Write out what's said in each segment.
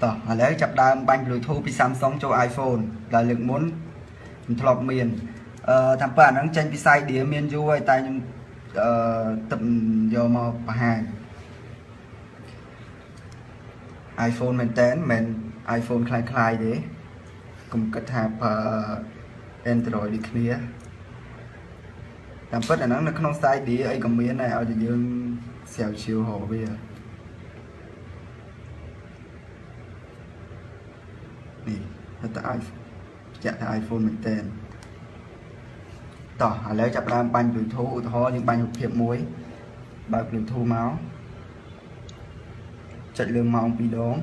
ต่อแล้วจับดามบัง Bluetooth ពី Samsung ចូល iPhone ដែលលើកមុនខ្ញុំធ្លាប់មានតាមប៉ាហ្នឹងចេញពី site ឌីមានយូរហើយតែខ្ញុំទឹកយកមកបង្ហាញ iPhone មែនតើមិន iPhone คล้ายៗទេកុំគិតថាប្រើ Android ដូចគ្នាតាមពិតអាហ្នឹងនៅក្នុង site ឌីអីក៏មានដែរឲ្យតែយើងស្រាវជ្រាវរកវានេះតែ iPhone ចាក់តែ iPhone មែនតើតោះឥឡូវចាប់ដើមបាញ់ Bluetooth ឧទាហរណ៍យើងបាញ់រូបភាពមួយបើក Bluetooth មកចុចលើម៉ោង2ដង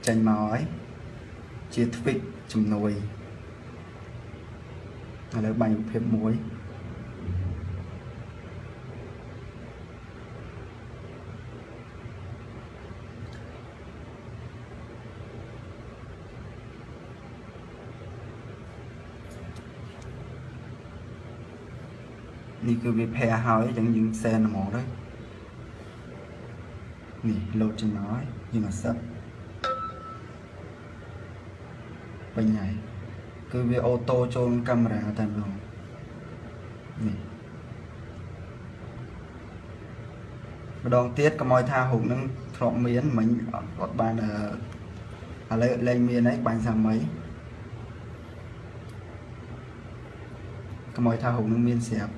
ចេញមកហើយជា tweak ជំនួយឥឡូវបាញ់រូបភាពមួយនេះគឺវា pair ហើយអញ្ចឹងយើង send ហ្មងទៅនេះ load ចេញមកហើយយើងអាសិបពេញហើយគឺវាអូតូចូលកាមេរ៉ាតែម្ដងនេះម្ដងទៀតកុំឲ្យថារូបនឹងធ្លាប់មានមិញអត់បានឥឡូវលែងមានហើយបាញ់សាមីកុំឲ្យថារូបនឹងមានស្រាប់